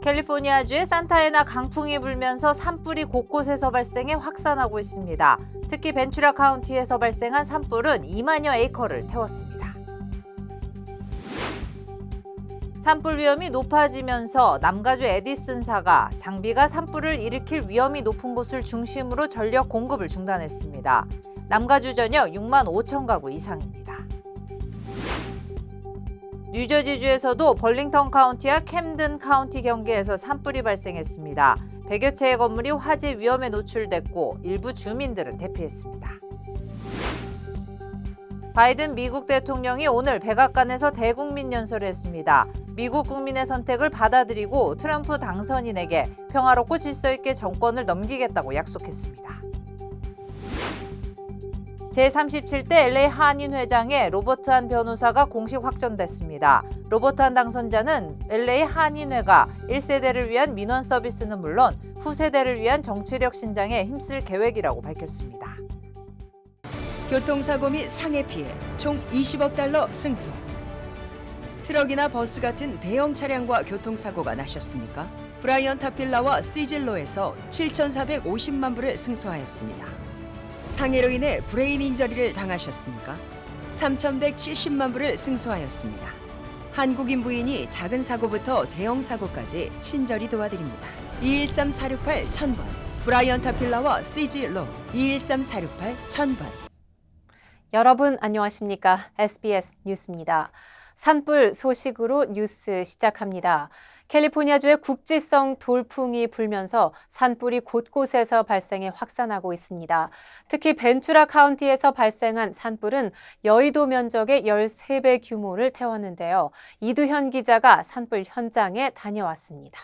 캘리포니아주의 산타애나 강풍이 불면서 산불이 곳곳에서 발생해 확산하고 있습니다. 특히 벤츄라 카운티에서 발생한 산불은 2만여 에이커를 태웠습니다. 산불 위험이 높아지면서 남가주 에디슨사가 장비가 산불을 일으킬 위험이 높은 곳을 중심으로 전력 공급을 중단했습니다. 남가주 전역 6만 5천 가구 이상입니다. 뉴저지주에서도 벌링턴 카운티와 캠든 카운티 경계에서 산불이 발생했습니다. 100여 채의 건물이 화재 위험에 노출됐고 일부 주민들은 대피했습니다. 바이든 미국 대통령이 오늘 백악관에서 대국민 연설을 했습니다. 미국 국민의 선택을 받아들이고 트럼프 당선인에게 평화롭고 질서 있게 정권을 넘기겠다고 약속했습니다. 제37대 LA 한인회장의 로버트 한 변호사가 공식 확정됐습니다. 로버트 한 당선자는 LA 한인회가 1세대를 위한 민원 서비스는 물론 후세대를 위한 정치력 신장에 힘쓸 계획이라고 밝혔습니다. 교통사고 및 상해 피해 총 20억 달러 승소. 트럭이나 버스 같은 대형 차량과 교통사고가 나셨습니까? 브라이언 타필라와 시즐로에서 7,450만 불을 승소하였습니다. 상해로 인해 브레인 인저리를 당하셨습니까? 3,170만 불을 승소하였습니다. 한국인 부인이 작은 사고부터 대형 사고까지 친절히 도와드립니다. 213-468-1000번 브라이언 타필라와 시즐로 213-468-1000번. 여러분 안녕하십니까? SBS 뉴스입니다. 산불 소식으로 뉴스 시작합니다. 캘리포니아주의 국지성 돌풍이 불면서 산불이 곳곳에서 발생해 확산하고 있습니다. 특히 벤츄라 카운티에서 발생한 산불은 여의도 면적의 13배 규모를 태웠는데요. 이두현 기자가 산불 현장에 다녀왔습니다.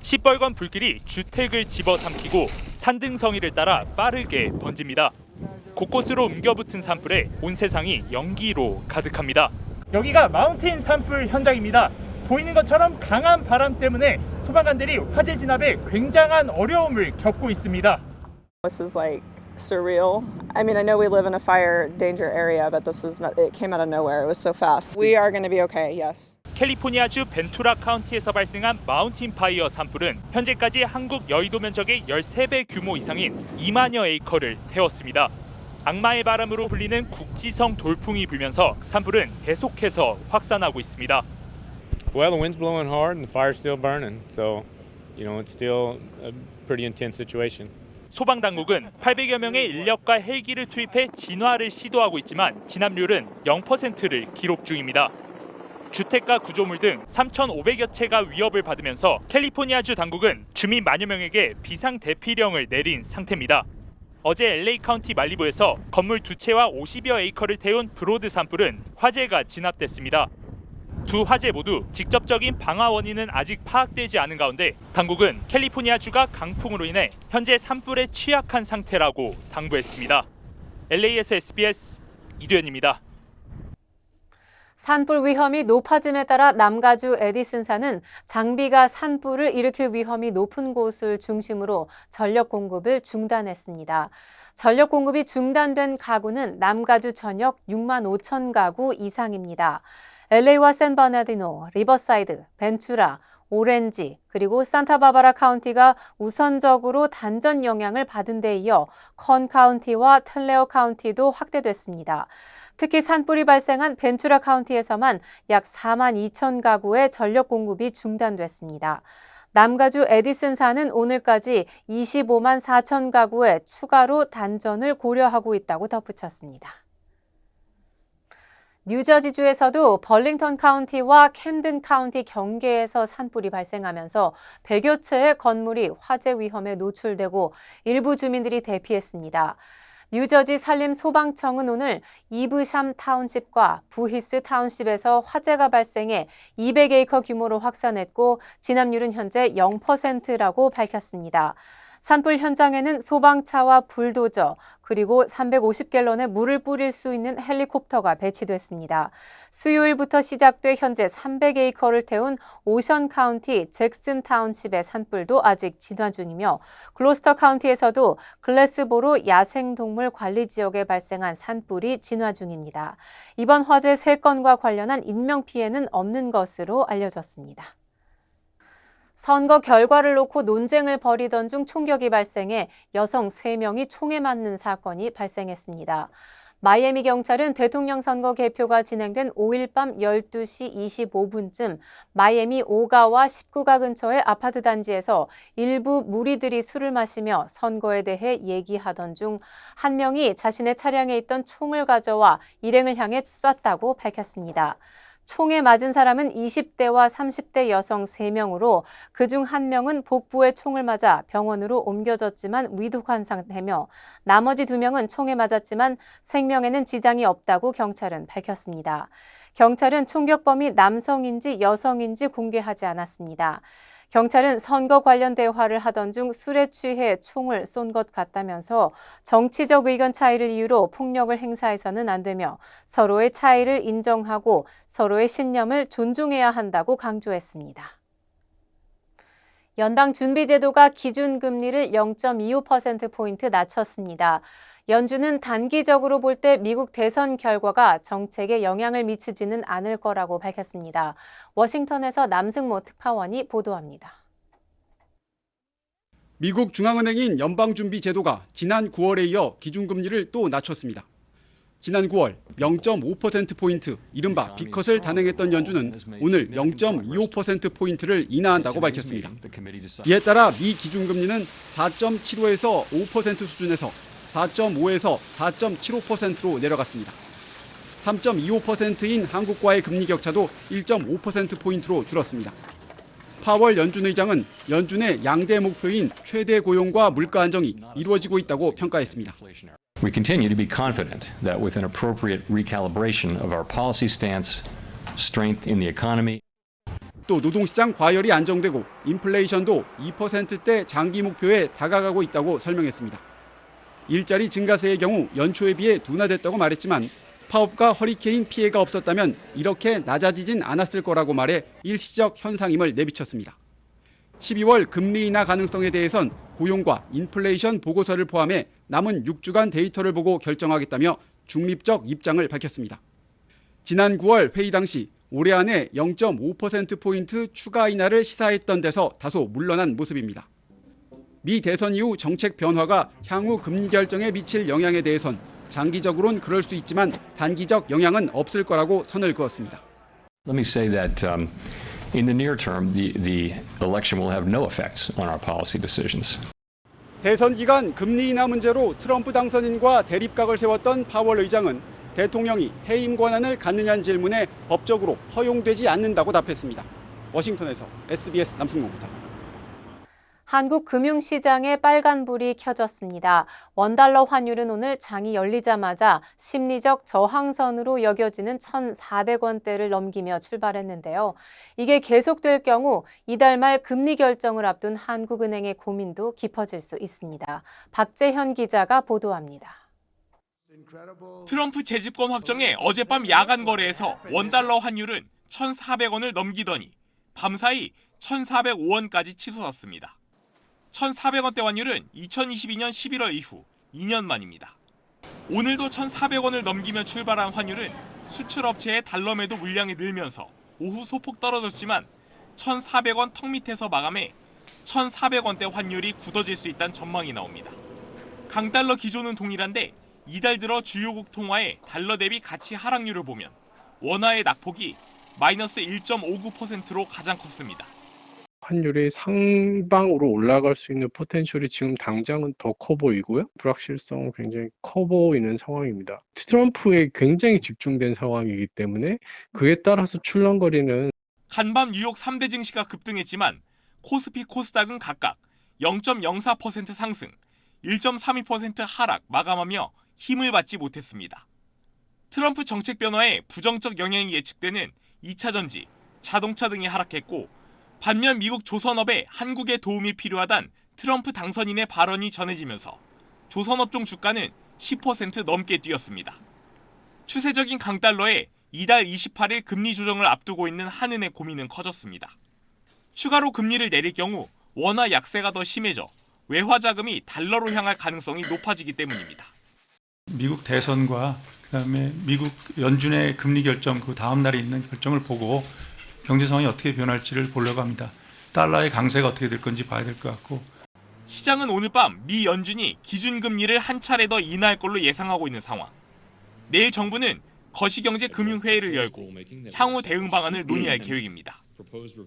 시뻘건 불길이 주택을 집어삼키고 산등성이를 따라 빠르게 번집니다. 곳곳으로 옮겨붙은 산불에 온 세상이 연기로 가득합니다. 여기가 마운틴 산불 현장입니다. 보이는 것처럼 강한 바람 때문에 소방관들이 화재 진압에 굉장한 어려움을 겪고 있습니다. This is like surreal. I mean, I know we live in a fire danger area, but this is not, it came out of nowhere. It was so fast. We are going to be okay. Yes. 캘리포니아주 벤투라 카운티에서 발생한 마운틴 파이어 산불은 현재까지 한국 여의도 면적의 13배 규모 이상인 2만여 에이커를 태웠습니다. 악마의 바람으로 불리는 국지성 돌풍이 불면서 산불은 계속해서 확산하고 있습니다. Well, the wind's blowing hard and the fire's still burning. So, it's still a pretty intense situation. 소방당국은 800여 명의 인력과 헬기를 투입해 진화를 시도하고 있지만 진압률은 0%를 기록 중입니다. 주택과 구조물 등 3,500여 채가 위협을 받으면서 캘리포니아주 당국은 주민 만여 명에게 비상 대피령을 내린 상태입니다. 어제 LA 카운티 말리부에서 건물 2채와 50여 에이커를 태운 브로드 산불은 화재가 진압됐습니다. 두 화재 모두 직접적인 방화 원인은 아직 파악되지 않은 가운데 당국은 캘리포니아주가 강풍으로 인해 현재 산불에 취약한 상태라고 당부했습니다. LA에서 SBS 이두현입니다. 산불 위험이 높아짐에 따라 남가주 에디슨사는 장비가 산불을 일으킬 위험이 높은 곳을 중심으로 전력 공급을 중단했습니다. 전력 공급이 중단된 가구는 남가주 전역 6만 5천 가구 이상입니다. LA와 샌버나디노, 리버사이드, 벤츄라, 오렌지, 그리고 산타바바라 카운티가 우선적으로 단전 영향을 받은 데 이어 컨 카운티와 틀레어 카운티도 확대됐습니다. 특히 산불이 발생한 벤츄라 카운티에서만 약 4만 2천 가구의 전력 공급이 중단됐습니다. 남가주 에디슨사는 오늘까지 25만 4천 가구에 추가로 단전을 고려하고 있다고 덧붙였습니다. 뉴저지주에서도 벌링턴 카운티와 캠든 카운티 경계에서 산불이 발생하면서 100여 채의 건물이 화재 위험에 노출되고 일부 주민들이 대피했습니다. 뉴저지 산림소방청은 오늘 이브샴 타운십과 부히스 타운십에서 화재가 발생해 200에이커 규모로 확산했고 진압률은 현재 0%라고 밝혔습니다. 산불 현장에는 소방차와 불도저 그리고 350갤런의 물을 뿌릴 수 있는 헬리콥터가 배치됐습니다. 수요일부터 시작돼 현재 300에이커를 태운 오션 카운티 잭슨 타운십의 산불도 아직 진화 중이며 글로스터 카운티에서도 글래스보로 야생동물 관리 지역에 발생한 산불이 진화 중입니다. 이번 화재 3건과 관련한 인명피해는 없는 것으로 알려졌습니다. 선거 결과를 놓고 논쟁을 벌이던 중 총격이 발생해 여성 3명이 총에 맞는 사건이 발생했습니다. 마이애미 경찰은 대통령 선거 개표가 진행된 5일 밤 12시 25분쯤 마이애미 5가와 19가 근처의 아파트 단지에서 일부 무리들이 술을 마시며 선거에 대해 얘기하던 중 한 명이 자신의 차량에 있던 총을 가져와 일행을 향해 쐈다고 밝혔습니다. 총에 맞은 사람은 20대와 30대 여성 3명으로 그중 1명은 복부에 총을 맞아 병원으로 옮겨졌지만 위독한 상태며 나머지 2명은 총에 맞았지만 생명에는 지장이 없다고 경찰은 밝혔습니다. 경찰은 총격범이 남성인지 여성인지 공개하지 않았습니다. 경찰은 선거 관련 대화를 하던 중 술에 취해 총을 쏜 것 같다면서 정치적 의견 차이를 이유로 폭력을 행사해서는 안 되며 서로의 차이를 인정하고 서로의 신념을 존중해야 한다고 강조했습니다. 연방준비제도가 기준금리를 0.25%포인트 낮췄습니다. 연준은 단기적으로 볼 때 미국 대선 결과가 정책에 영향을 미치지는 않을 거라고 밝혔습니다. 워싱턴에서 남승모 특파원이 보도합니다. 미국 중앙은행인 연방준비제도가 지난 9월에 이어 기준금리를 또 낮췄습니다. 지난 9월 0.5%포인트 이른바 B컷을 단행했던 연준은 오늘 0.25%포인트를 인하한다고 밝혔습니다. 이에 따라 미 기준금리는 4.75에서 5% 수준에서 4.5에서 4.75%로 내려갔습니다. 3.25%인 한국과의 금리 격차도 1.5%포인트로 줄었습니다. 파월 연준 의장은 연준의 양대 목표인 최대 고용과 물가 안정이 이루어지고 있다고 평가했습니다. We continue to be confident that with an appropriate recalibration of our policy stance, strength in the economy, 또 노동시장 과열이 안정되고 인플레이션도 2%대 장기 목표에 다가가고 있다고 설명했습니다. 일자리 증가세의 경우 연초에 비해 둔화됐다고 말했지만 파업과 허리케인 피해가 없었다면 이렇게 낮아지진 않았을 거라고 말해 일시적 현상임을 내비쳤습니다. 12월 금리 인하 가능성에 대해선 고용과 인플레이션 보고서를 포함해 남은 6주간 데이터를 보고 결정하겠다며 중립적 입장을 밝혔습니다. 지난 9월 회의 당시 올해 안에 0.5%포인트 추가 인하를 시사했던 데서 다소 물러난 모습입니다. 미 대선 이후 정책 변화가 향후 금리 결정에 미칠 영향에 대해선 장기적으로는 그럴 수 있지만 단기적 영향은 없을 거라고 선을 그었습니다. let me say that in the near term, the election will have no effects on our policy decisions. 대선 기간 금리 인하 문제로 트럼프 당선인과 대립각을 세웠던 파월 의장은 대통령이 해임 권한을 갖느냐는 질문에 법적으로 허용되지 않는다고 답했습니다. 워싱턴에서 SBS 남승모입니다. 한국 금융시장에 빨간불이 켜졌습니다. 원달러 환율은 오늘 장이 열리자마자 심리적 저항선으로 여겨지는 1,400원대를 넘기며 출발했는데요. 이게 계속될 경우 이달 말 금리 결정을 앞둔 한국은행의 고민도 깊어질 수 있습니다. 박재현 기자가 보도합니다. 트럼프 재집권 확정에 어젯밤 야간 거래에서 원달러 환율은 1,400원을 넘기더니 밤사이 1,405원까지 치솟았습니다. 1,400원대 환율은 2022년 11월 이후 2년 만입니다. 오늘도 1,400원을 넘기며 출발한 환율은 수출업체의 달러 매도 물량이 늘면서 오후 소폭 떨어졌지만 1,400원 턱 밑에서 마감해 1,400원대 환율이 굳어질 수 있다는 전망이 나옵니다. 강달러 기조는 동일한데 이달 들어 주요국 통화의 달러 대비 가치 하락률을 보면 원화의 낙폭이 마이너스 1.59%로 가장 컸습니다. 환율이 상방으로 올라갈 수 있는 포텐셜이 지금 당장은 더 커 보이고요. 불확실성은 굉장히 커 보이는 상황입니다. 트럼프에 굉장히 집중된 상황이기 때문에 그에 따라서 출렁거리는 간밤 뉴욕 3대 증시가 급등했지만 코스피 코스닥은 각각 0.04% 상승, 1.32% 하락 마감하며 힘을 받지 못했습니다. 트럼프 정책 변화에 부정적 영향이 예측되는 2차 전지, 자동차 등이 하락했고 반면 미국 조선업에 한국의 도움이 필요하단 트럼프 당선인의 발언이 전해지면서 조선업종 주가는 10% 넘게 뛰었습니다. 추세적인 강달러에 이달 28일 금리 조정을 앞두고 있는 한은의 고민은 커졌습니다. 추가로 금리를 내릴 경우 원화 약세가 더 심해져 외화 자금이 달러로 향할 가능성이 높아지기 때문입니다. 미국 대선과 그다음에 미국 연준의 금리 결정 그 다음 날에 있는 결정을 보고 경제 상황이 어떻게 변할지를 보려고 합니다. 달러의 강세가 어떻게 될 건지 봐야 될 것 같고. 시장은 오늘 밤 미 연준이 기준금리를 한 차례 더 인하할 걸로 예상하고 있는 상황. 내일 정부는 거시경제 금융회의를 열고 향후 대응 방안을 논의할 계획입니다.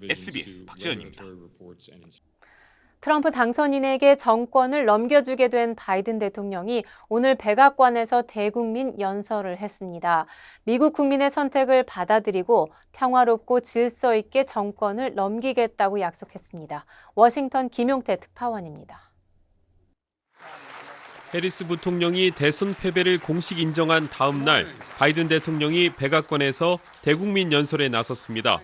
SBS 박지현입니다. 트럼프 당선인에게 정권을 넘겨주게 된 바이든 대통령이 오늘 백악관에서 대국민 연설을 했습니다. 미국 국민의 선택을 받아들이고 평화롭고 질서 있게 정권을 넘기겠다고 약속했습니다. 워싱턴 김용태 특파원입니다. 해리스 부통령이 대선 패배를 공식 인정한 다음 날 바이든 대통령이 백악관에서 대국민 연설에 나섰습니다.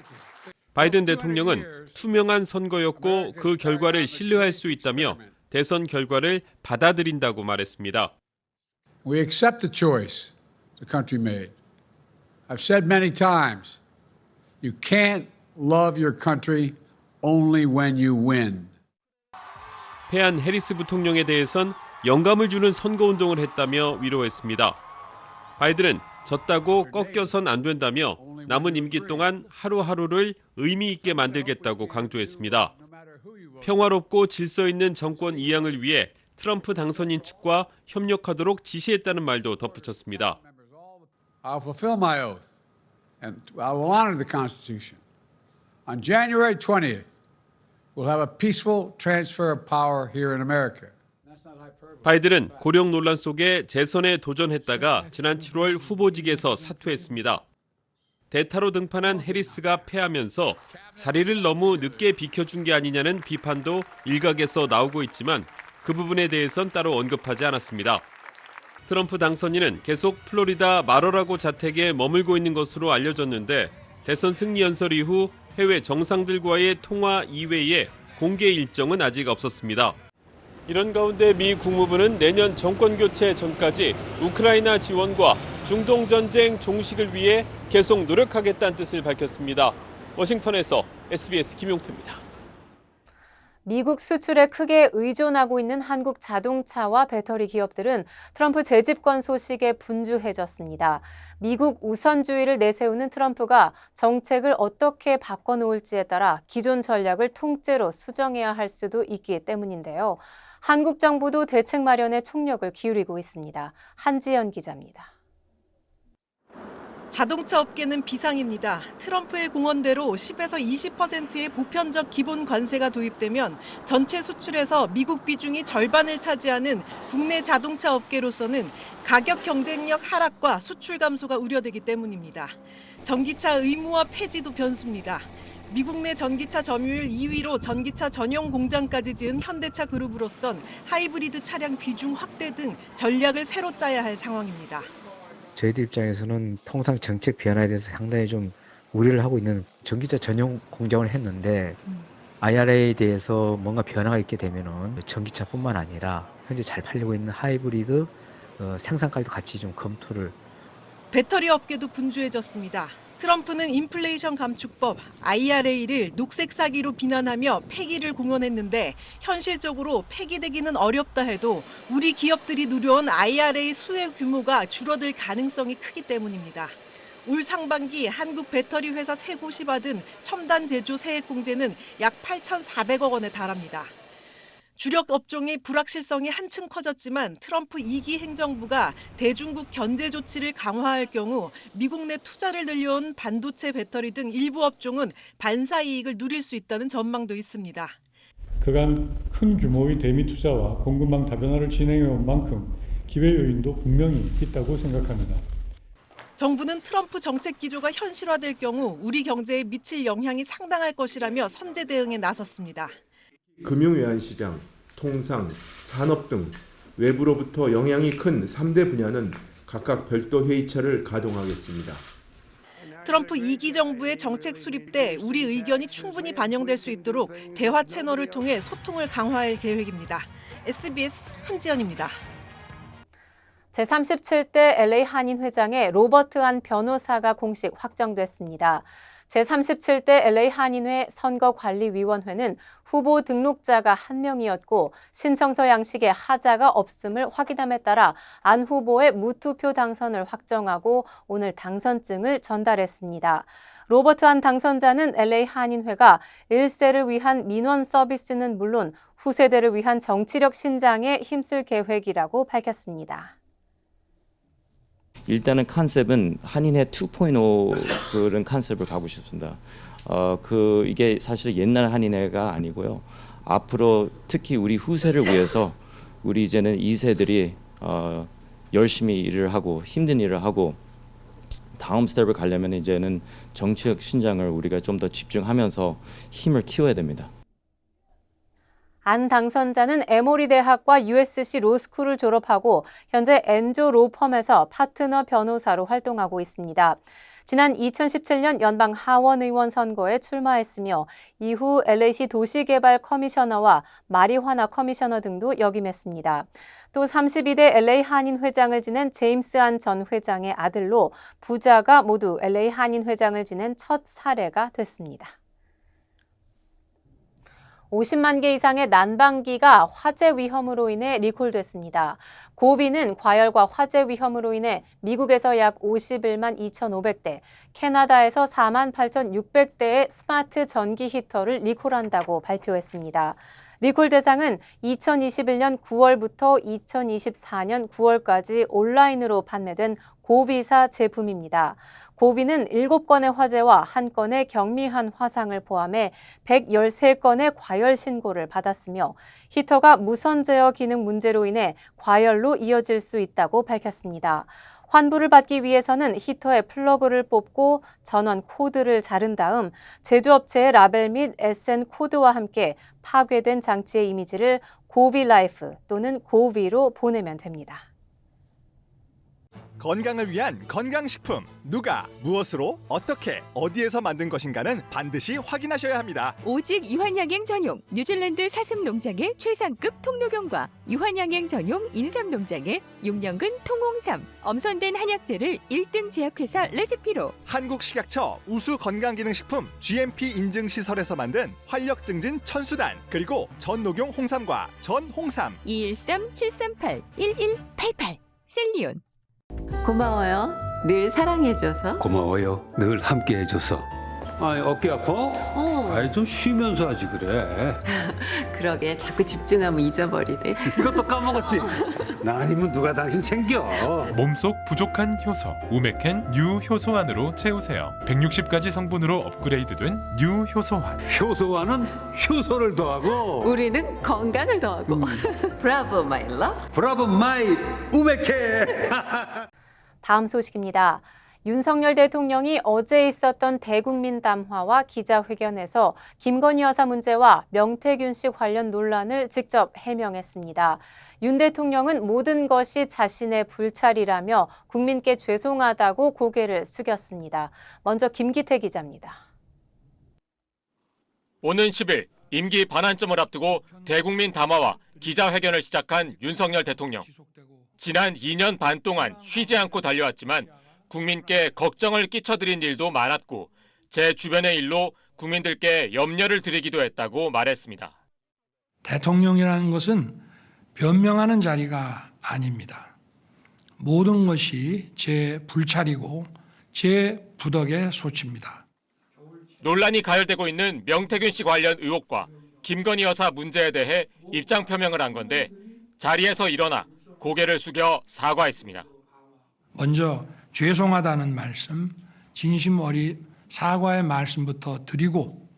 바이든 대통령은 투명한 선거였고 그 결과를 신뢰할 수 있다며 대선 결과를 받아들인다고 말했습니다. We accept the choice the country made. I've said many times, you can't love your country only when you win. 패한 해리스 부통령에 대해선 영감을 주는 선거운동을 했다며 위로했습니다. 바이든은 졌다고 꺾여선 안 된다며 남은 임기 동안 하루하루를 의미 있게 만들겠다고 강조했습니다. 평화롭고 질서 있는 정권 이양을 위해 트럼프 당선인 측과 협력하도록 지시했다는 말도 덧붙였습니다. I'll fulfill my oath and I will honor the Constitution. On January 20th, we'll have a peaceful transfer of power here in America. 바이든은 고령 논란 속에 재선에 도전했다가 지난 7월 후보직에서 사퇴했습니다. 대타로 등판한 해리스가 패하면서 자리를 너무 늦게 비켜준 게 아니냐는 비판도 일각에서 나오고 있지만 그 부분에 대해선 따로 언급하지 않았습니다. 트럼프 당선인은 계속 플로리다 마러라고 자택에 머물고 있는 것으로 알려졌는데 대선 승리 연설 이후 해외 정상들과의 통화 이외에 공개 일정은 아직 없었습니다. 이런 가운데 미 국무부는 내년 정권 교체 전까지 우크라이나 지원과 중동 전쟁 종식을 위해 계속 노력하겠다는 뜻을 밝혔습니다. 워싱턴에서 SBS 김용태입니다. 미국 수출에 크게 의존하고 있는 한국 자동차와 배터리 기업들은 트럼프 재집권 소식에 분주해졌습니다. 미국 우선주의를 내세우는 트럼프가 정책을 어떻게 바꿔놓을지에 따라 기존 전략을 통째로 수정해야 할 수도 있기 때문인데요. 한국 정부도 대책 마련에 총력을 기울이고 있습니다. 한지연 기자입니다. 자동차 업계는 비상입니다. 트럼프의 공언대로 10에서 20%의 보편적 기본 관세가 도입되면 전체 수출에서 미국 비중이 절반을 차지하는 국내 자동차 업계로서는 가격 경쟁력 하락과 수출 감소가 우려되기 때문입니다. 전기차 의무화 폐지도 변수입니다. 미국 내 전기차 점유율 2위로 전기차 전용 공장까지 지은 현대차 그룹으로선 하이브리드 차량 비중 확대 등 전략을 새로 짜야 할 상황입니다. 저희들 입장에서는 통상 정책 변화에 대해서 상당히 좀 우려를 하고 있는 전기차 전용 공장을 했는데 IRA에 대해서 뭔가 변화가 있게 되면은 전기차뿐만 아니라 현재 잘 팔리고 있는 하이브리드 생산까지도 같이 좀 검토를. 배터리 업계도 분주해졌습니다. 트럼프는 인플레이션 감축법 IRA를 녹색 사기로 비난하며 폐기를 공언했는데 현실적으로 폐기되기는 어렵다 해도 우리 기업들이 누려온 IRA 수혜 규모가 줄어들 가능성이 크기 때문입니다. 올 상반기 한국 배터리 회사 3곳이 받은 첨단 제조 세액 공제는 약 8,400억 원에 달합니다. 주력 업종의 불확실성이 한층 커졌지만 트럼프 2기 행정부가 대중국 견제 조치를 강화할 경우 미국 내 투자를 늘려온 반도체 배터리 등 일부 업종은 반사 이익을 누릴 수 있다는 전망도 있습니다. 그간 큰 규모의 대미 투자와 공급망 다변화를 진행해온 만큼 기회 요인도 분명히 있다고 생각합니다. 정부는 트럼프 정책 기조가 현실화될 경우 우리 경제에 미칠 영향이 상당할 것이라며 선제 대응에 나섰습니다. 금융외환시장, 통상, 산업 등 외부로부터 영향이 큰 3대 분야는 각각 별도 회의체를 가동하겠습니다. 트럼프 2기 정부의 정책 수립 때 우리 의견이 충분히 반영될 수 있도록 대화 채널을 통해 소통을 강화할 계획입니다. SBS 한지연입니다. 제37대 LA 한인회장의 로버트 안 변호사가 공식 확정됐습니다. 제37대 LA 한인회 선거관리위원회는 후보 등록자가 1명이었고 신청서 양식에 하자가 없음을 확인함에 따라 안 후보의 무투표 당선을 확정하고 오늘 당선증을 전달했습니다. 로버트한 당선자는 LA 한인회가 1세를 위한 민원 서비스는 물론 후세대를 위한 정치력 신장에 힘쓸 계획이라고 밝혔습니다. 일단은 컨셉은 한인회 2.0 그런 컨셉을 가고 싶습니다. 이게 사실 옛날 한인회가 아니고요. 앞으로 특히 우리 후세를 위해서 우리 이제는 2세들이 열심히 일을 하고 힘든 일을 하고 다음 스텝을 가려면 이제는 정치적 신장을 우리가 좀 더 집중하면서 힘을 키워야 됩니다. 안 당선자는 에모리 대학과 USC 로스쿨을 졸업하고 현재 엔조 로펌에서 파트너 변호사로 활동하고 있습니다. 지난 2017년 연방 하원 의원 선거에 출마했으며 이후 LA시 도시개발 커미셔너와 마리화나 커미셔너 등도 역임했습니다. 또 32대 LA 한인 회장을 지낸 제임스 안 전 회장의 아들로 부자가 모두 LA 한인 회장을 지낸 첫 사례가 됐습니다. 50만 개 이상의 난방기가 화재 위험으로 인해 리콜됐습니다. 고비는 과열과 화재 위험으로 인해 미국에서 약 51만 2,500대, 캐나다에서 4만 8,600대의 스마트 전기 히터를 리콜한다고 발표했습니다. 리콜 대상은 2021년 9월부터 2024년 9월까지 온라인으로 판매된 고비사 제품입니다. 고비는 7건의 화재와 1건의 경미한 화상을 포함해 113건의 과열 신고를 받았으며 히터가 무선 제어 기능 문제로 인해 과열로 이어질 수 있다고 밝혔습니다. 환불을 받기 위해서는 히터의 플러그를 뽑고 전원 코드를 자른 다음 제조업체의 라벨 및 SN 코드와 함께 파괴된 장치의 이미지를 고비라이프 또는 고비로 보내면 됩니다. 건강을 위한 건강식품, 누가, 무엇으로, 어떻게, 어디에서 만든 것인가는 반드시 확인하셔야 합니다. 오직 유한양행 전용 뉴질랜드 사슴 농장의 최상급 통로경과 유한양행 전용 인삼 농장의 6년근 통홍삼, 엄선된 한약재를 1등 제약회사 레시피로 한국식약처 우수 건강기능식품 GMP 인증 시설에서 만든 활력 증진 천수단, 그리고 전녹용 홍삼과 전홍삼 213-738-1188 셀리온. 고마워요. 늘 사랑해줘서. 고마워요. 늘 함께해줘서. 아이, 어깨 아파? 아이, 좀 쉬면서 하지 그래. 그러게 자꾸 집중하면 잊어버리네. 이것도 까먹었지? 나 아니면 누가 당신 챙겨. 몸속 부족한 효소 우메켄 뉴 효소환으로 채우세요. 160가지 성분으로 업그레이드된 뉴 효소환. 효소환은 효소를 더하고 우리는 건강을 더하고. 브라보 마이 러브. 브라보 마이 우메켄. 다음 소식입니다. 윤석열 대통령이 어제 있었던 대국민 담화와 기자회견에서 김건희 여사 문제와 명태균 씨 관련 논란을 직접 해명했습니다. 윤 대통령은 모든 것이 자신의 불찰이라며 국민께 죄송하다고 고개를 숙였습니다. 먼저 김기태 기자입니다. 오는 10일 임기 반환점을 앞두고 대국민 담화와 기자회견을 시작한 윤석열 대통령. 지난 2년 반 동안 쉬지 않고 달려왔지만 국민께 걱정을 끼쳐드린 일도 많았고 제 주변의 일로 국민들께 염려를 드리기도 했다고 말했습니다. 대통령이라는 것은 변명하는 자리가 아닙니다. 모든 것이 제 불찰이고 제 부덕의 소치입니다. 논란이 가열되고 있는 명태균 씨 관련 의혹과 김건희 여사 문제에 대해 입장 표명을 한 건데 자리에서 일어나 고개를 숙여 사과했습니다. 먼저 죄송하다는 말씀, 진심 어린 사과의 말씀부터 드리고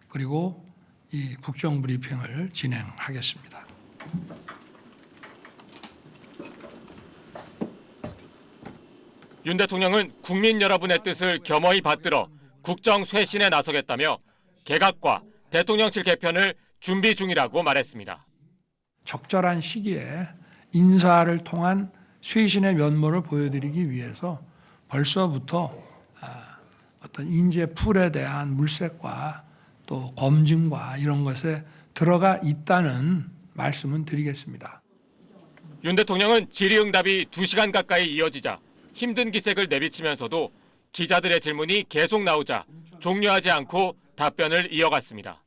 그리고 이 국정브리핑을 진행하겠습니다. 윤 대통령은 국민 여러분의 뜻을 겸허히 받들어 국정 쇄신에 나서겠다며 개각과 대통령실 개편을 준비 중이라고 말했습니다. 적절한 시기에 인사를 통한 쇄신의 면모를 보여드리기 위해서 벌써부터 어떤 인재 풀에 대한 물색과 또 검증과 이런 것에 들어가 있다는 말씀은 드리겠습니다. 윤 대통령은 질의응답이 2시간 가까이 이어지자 힘든 기색을 내비치면서도 기자들의 질문이 계속 나오자 종료하지 않고 답변을 이어갔습니다.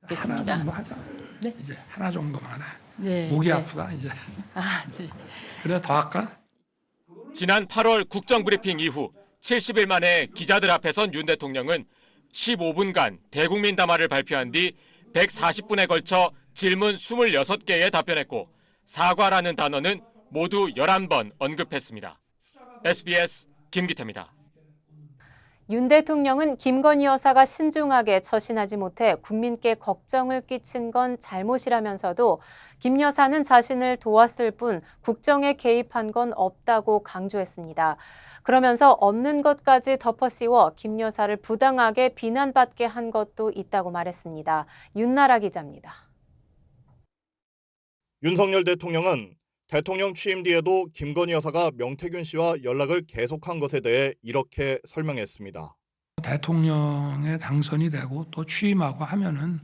하나 정도 하자. 네. 이제 하나 정도만 해. 네. 목이 네. 아프다 이제. 네. 그래 더 할까? 지난 8월 국정브리핑 이후 70일 만에 기자들 앞에 선 윤 대통령은 15분간 대국민 담화를 발표한 뒤 140분에 걸쳐 질문 26개에 답변했고 사과라는 단어는 모두 11번 언급했습니다. SBS 김기태입니다. 윤 대통령은 김건희 여사가 신중하게 처신하지 못해 국민께 걱정을 끼친 건 잘못이라면서도 김 여사는 자신을 도왔을 뿐 국정에 개입한 건 없다고 강조했습니다. 그러면서 없는 것까지 덮어씌워 김 여사를 부당하게 비난받게 한 것도 있다고 말했습니다. 윤나라 기자입니다. 윤석열 대통령은 대통령 취임 뒤에도 김건희 여사가 명태균 씨와 연락을 계속한 것에 대해 이렇게 설명했습니다. 대통령에 당선이 되고 또 취임하고 하면은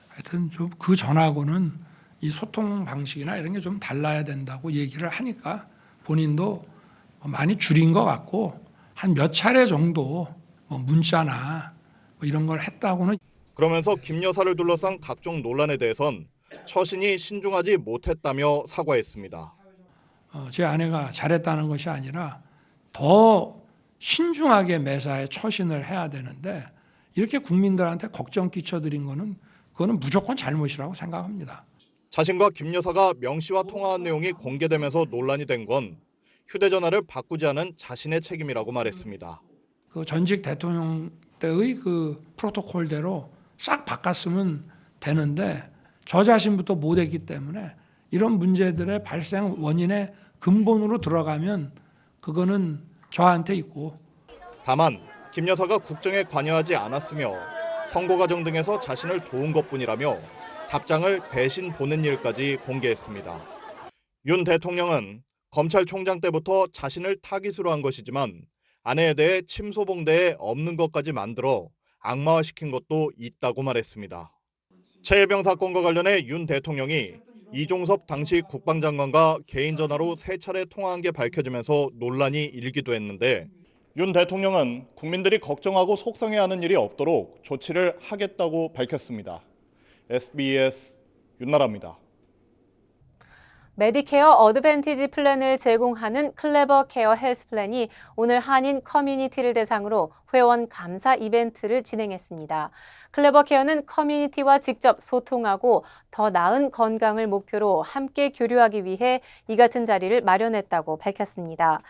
하여튼 좀 그 전하고는 이 소통 방식이나 이런 게 좀 달라야 된다고 얘기를 하니까 본인도 많이 줄인 것 같고 한 몇 차례 정도 문자나 이런 걸 했다고는. 그러면서 김 여사를 둘러싼 각종 논란에 대해선 처신이 신중하지 못했다며 사과했습니다. 제 아내가 잘했다는 것이 아니라 더 신중하게 매사에 처신을 해야 되는데 이렇게 국민들한테 걱정 끼쳐드린 그거는 무조건 잘못이라고 생각합니다. 자신과 김 여사가 명 씨와 통화한 내용이 공개되면서 논란이 된 건 휴대전화를 바꾸지 않은 자신의 책임이라고 말했습니다. 그 전직 대통령 때의 그 프로토콜대로 싹 바꿨으면 되는데 저 자신부터 못했기 때문에 이런 문제들의 발생 원인의 근본으로 들어가면 그거는 저한테 있고. 다만 김 여사가 국정에 관여하지 않았으며 선거 과정 등에서 자신을 도운 것뿐이라며 답장을 대신 보낸 일까지 공개했습니다. 윤 대통령은 검찰총장 때부터 자신을 타깃으로 한 것이지만 아내에 대해 침소봉대에 없는 것까지 만들어 악마화시킨 것도 있다고 말했습니다. 최혜병 사건과 관련해 윤 대통령이 이종섭 당시 국방장관과 개인 전화로 3차례 통화한 게 밝혀지면서 논란이 일기도 했는데 윤 대통령은 국민들이 걱정하고 속상해하는 일이 없도록 조치를 하겠다고 밝혔습니다. SBS 윤나라입니다. 메디케어 어드밴티지 플랜을 제공하는 클레버 케어 헬스 플랜이 오늘 한인 커뮤니티를 대상으로 회원 감사 이벤트를 진행했습니다. 클레버 케어는 커뮤니티와 직접 소통하고 더 나은 건강을 목표로 함께 교류하기 위해 이 같은 자리를 마련했다고 밝혔습니다.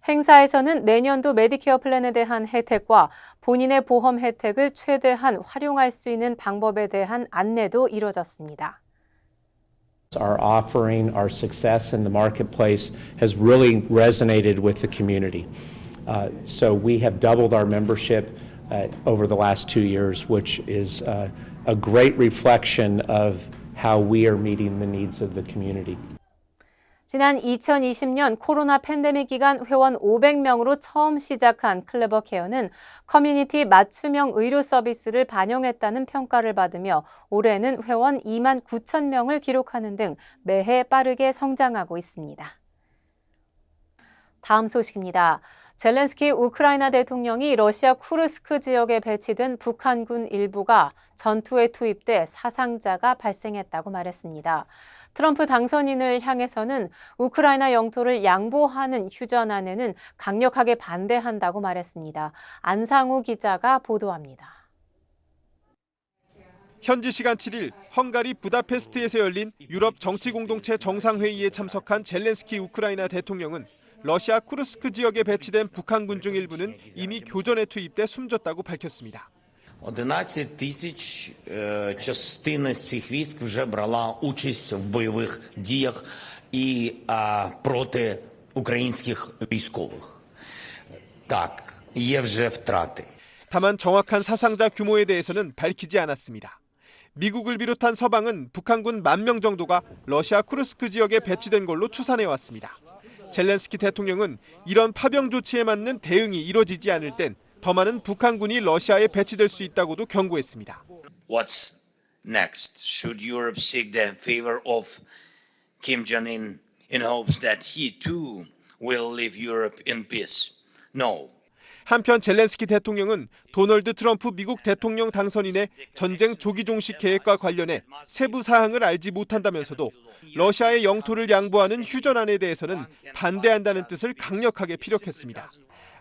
행사에서는 내년도 메디케어 플랜에 대한 혜택과 본인의 보험 혜택을 최대한 활용할 수 있는 방법에 대한 안내도 이루어졌습니다. Our offering, our success in the marketplace has really resonated with the community. So we have doubled our membership over the last 2 years, which is a great reflection of how we are meeting the needs of the community. 지난 2020년 코로나 팬데믹 기간 회원 500명으로 처음 시작한 클레버 케어는 커뮤니티 맞춤형 의료 서비스를 반영했다는 평가를 받으며 올해는 회원 2만 9천 명을 기록하는 등 매해 빠르게 성장하고 있습니다. 다음 소식입니다. 젤렌스키 우크라이나 대통령이 러시아 쿠르스크 지역에 배치된 북한군 일부가 전투에 투입돼 사상자가 발생했다고 말했습니다. 트럼프 당선인을 향해서는 우크라이나 영토를 양보하는 휴전안에는 강력하게 반대한다고 말했습니다. 안상우 기자가 보도합니다. 현지 시간 7일 헝가리 부다페스트에서 열린 유럽 정치공동체 정상회의에 참석한 젤렌스키 우크라이나 대통령은 러시아 쿠르스크 지역에 배치된 북한군 중 일부는 이미 교전에 투입돼 숨졌다고 밝혔습니다. 11 000 частина з цих військ вже брала участь в бойових діях і проти українських військових. Так, є вже втрати. 다만 정확한 사상자 규모에 대해서는 밝히지 않았습니다. 미국을 비롯한 서방은 북한군 10,000명 정도가 러시아 쿠르스크 지역에 배치된 걸로 추산해왔습니다. 젤렌스키 대통령은 이런 파병 조치에 맞는 대응이 이뤄지지 않을 땐 더 많은 북한군이 러시아에 배치될 수 있다고도 경고했습니다. What's next? Should Europe seek the favor of Kim Jong-un in hopes that he too will leave Europe in peace? No. 한편 젤렌스키 대통령은 도널드 트럼프 미국 대통령 당선인의 전쟁 조기 종식 계획과 관련해 세부 사항을 알지 못한다면서도 러시아의 영토를 양보하는 휴전안에 대해서는 반대한다는 뜻을 강력하게 피력했습니다.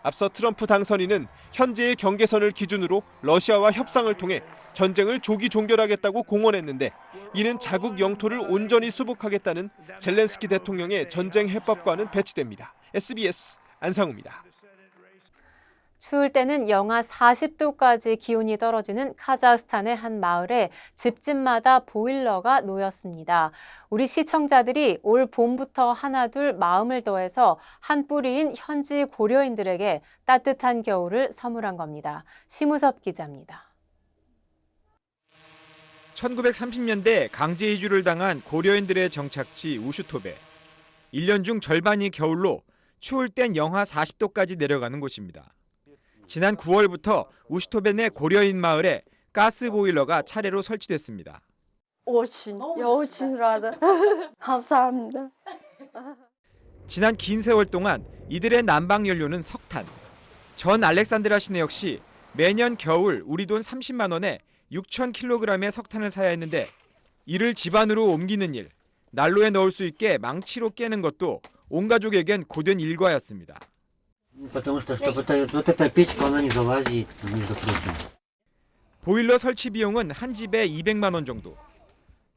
앞서 트럼프 당선인은 현재의 경계선을 기준으로 러시아와 협상을 통해 전쟁을 조기 종결하겠다고 공언했는데 이는 자국 영토를 온전히 수복하겠다는 젤렌스키 대통령의 전쟁 해법과는 배치됩니다. SBS 안상우입니다. 추울 때는 영하 40도까지 기온이 떨어지는 카자흐스탄의 한 마을에 집집마다 보일러가 놓였습니다. 우리 시청자들이 올 봄부터 하나둘 마음을 더해서 한 뿌리인 현지 고려인들에게 따뜻한 겨울을 선물한 겁니다. 심우섭 기자입니다. 1930년대 강제 이주를 당한 고려인들의 정착지 우슈톱에 1년 중 절반이 겨울로 추울 땐 영하 40도까지 내려가는 곳입니다. 지난 9월부터 우슈톱의 내 고려인 마을에 가스 보일러가 차례로 설치됐습니다. 감사합니다. 지난 긴 세월 동안 이들의 난방 연료는 석탄. 전 알렉산드라 시내 역시 매년 겨울 우리 돈 30만 원에 6,000kg의 석탄을 사야 했는데 이를 집안으로 옮기는 일, 난로에 넣을 수 있게 망치로 깨는 것도 온 가족에겐 고된 일과였습니다. 보일러 설치 비용은 한 집에 200만 원 정도.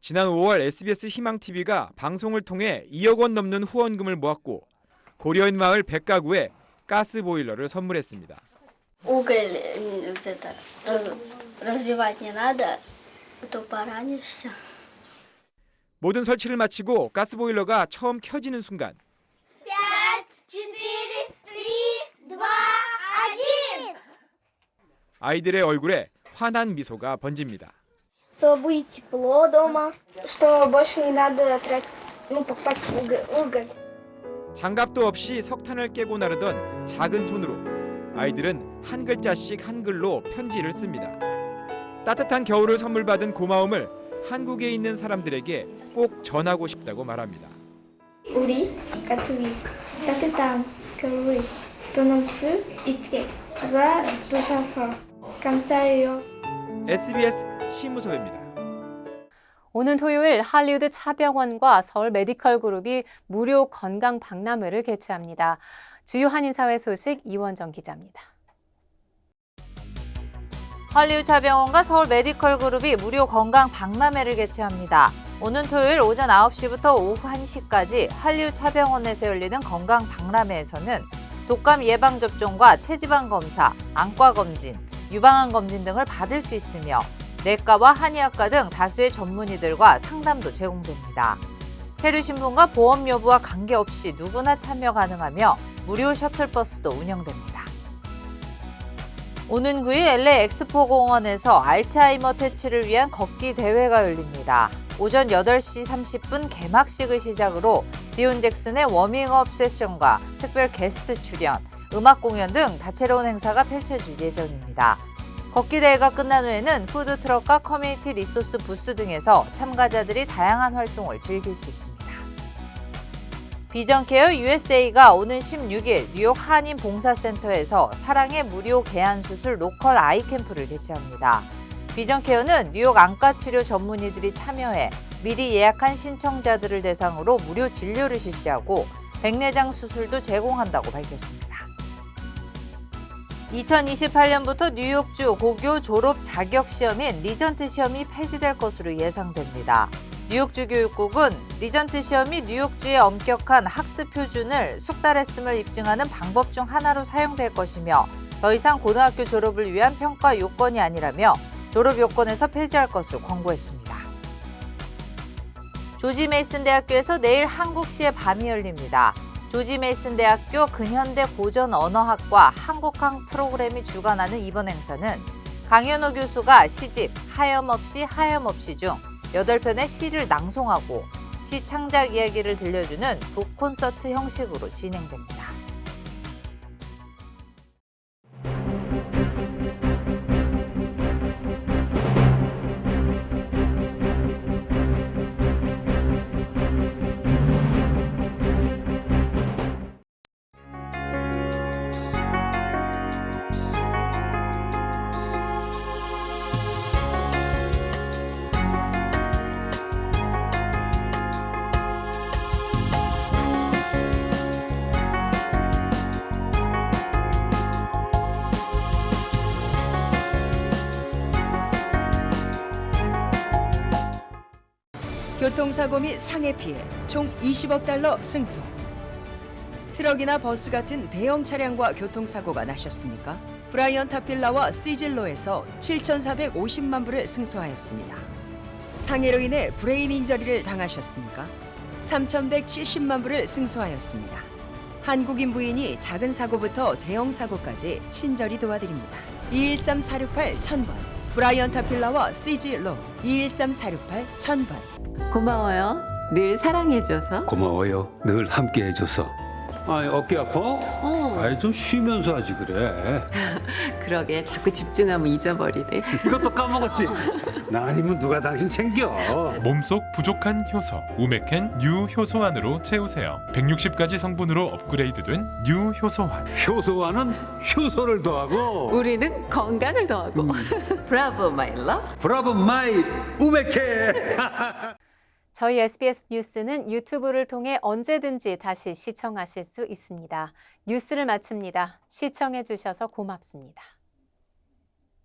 지난 5월 SBS 희망TV가 방송을 통해 2억 원 넘는 후원금을 모았고 고려인 마을 100가구에 가스 보일러를 선물했습니다. 모든 설치를 마치고 가스 보일러가 처음 켜지는 순간 5, 4, 3, 2, 1. 아이들의 얼굴에 환한 미소가 번집니다. Чтобы тепло дома, что больше не надо тратить, покупать уголь. 장갑도 없이 석탄을 깨고 나르던 작은 손으로 아이들은 한 글자씩 한글로 편지를 씁니다. 따뜻한 겨울을 선물 받은 고마움을 한국에 있는 사람들에게 꼭 전하고 싶다고 말합니다. 우리 가족이 따뜻한 겨울을 보낼 수 있게 도와주셔서 감사해요. SBS 심우섭입니다. 오는 토요일 할리우드 차병원과 서울 메디컬 그룹이 무료 건강 박람회를 개최합니다. 주요 한인사회 소식 이원정 기자입니다. 할리우드 차병원과 서울 메디컬 그룹이 무료 건강 박람회를 개최합니다. 오는 토요일 오전 9시부터 오후 1시까지 할리우드 차병원에서 열리는 건강 박람회에서는 독감 예방접종과 체지방 검사, 안과 검진, 유방암 검진 등을 받을 수 있으며 내과와 한의학과 등 다수의 전문의들과 상담도 제공됩니다. 체류 신분과 보험 여부와 관계없이 누구나 참여 가능하며 무료 셔틀버스도 운영됩니다. 오는 9일 LA 엑스포 공원에서 알츠하이머 퇴치를 위한 걷기 대회가 열립니다. 오전 8시 30분 개막식을 시작으로 디온 잭슨의 워밍업 세션과 특별 게스트 출연, 음악 공연 등 다채로운 행사가 펼쳐질 예정입니다. 걷기 대회가 끝난 후에는 푸드트럭과 커뮤니티 리소스 부스 등에서 참가자들이 다양한 활동을 즐길 수 있습니다. 비전케어 USA가 오는 16일 뉴욕 한인 봉사센터에서 사랑의 무료 개안 수술 로컬 아이 캠프를 개최합니다. 비전케어는 뉴욕 안과 치료 전문의들이 참여해 미리 예약한 신청자들을 대상으로 무료 진료를 실시하고 백내장 수술도 제공한다고 밝혔습니다. 2028년부터 뉴욕주 고교 졸업 자격 시험인 리전트 시험이 폐지될 것으로 예상됩니다. 뉴욕주 교육국은 리전트 시험이 뉴욕주의 엄격한 학습 표준을 숙달했음을 입증하는 방법 중 하나로 사용될 것이며 더 이상 고등학교 졸업을 위한 평가 요건이 아니라며 졸업 요건에서 폐지할 것을 권고했습니다. 조지 메이슨 대학교에서 내일 한국시의 밤이 열립니다. 조지 메이슨 대학교 근현대 고전 언어학과 한국학 프로그램이 주관하는 이번 행사는 강현호 교수가 시집 하염없이 중 8편의 시를 낭송하고 시 창작 이야기를 들려주는 북콘서트 형식으로 진행됩니다. 교통사고 및 상해 피해 총 20억 달러 승소. 트럭이나 버스 같은 대형 차량과 교통사고가 나셨습니까? 브라이언 타필라와 시즐로에서 7,450만 불을 승소하였습니다. 상해로 인해 브레인 인저리를 당하셨습니까? 3,170만 불을 승소하였습니다. 한국인 부인이 작은 사고부터 대형 사고까지 친절히 도와드립니다. 213-468-1000번 브라이언 타필라와 시즐로 213-468-1000번. 고마워요. 늘 사랑해줘서. 고마워요. 늘 함께해줘서. 아이, 어깨 아파? 아이, 좀 쉬면서 하지 그래. 그러게 자꾸 집중하면 잊어버리네. 이것도 까먹었지? 나 아니면 누가 당신 챙겨? 몸속 부족한 효소 우메켄 U 효소환으로 채우세요. 160가지 성분으로 업그레이드된 U 효소환. 효소환은 효소를 더하고 우리는 건강을 더하고. 브라보 마이 러브. 브라보 마이 우메켄. 저희 SBS 뉴스는 유튜브를 통해 언제든지 다시 시청하실 수 있습니다. 뉴스를 마칩니다. 시청해 주셔서 고맙습니다.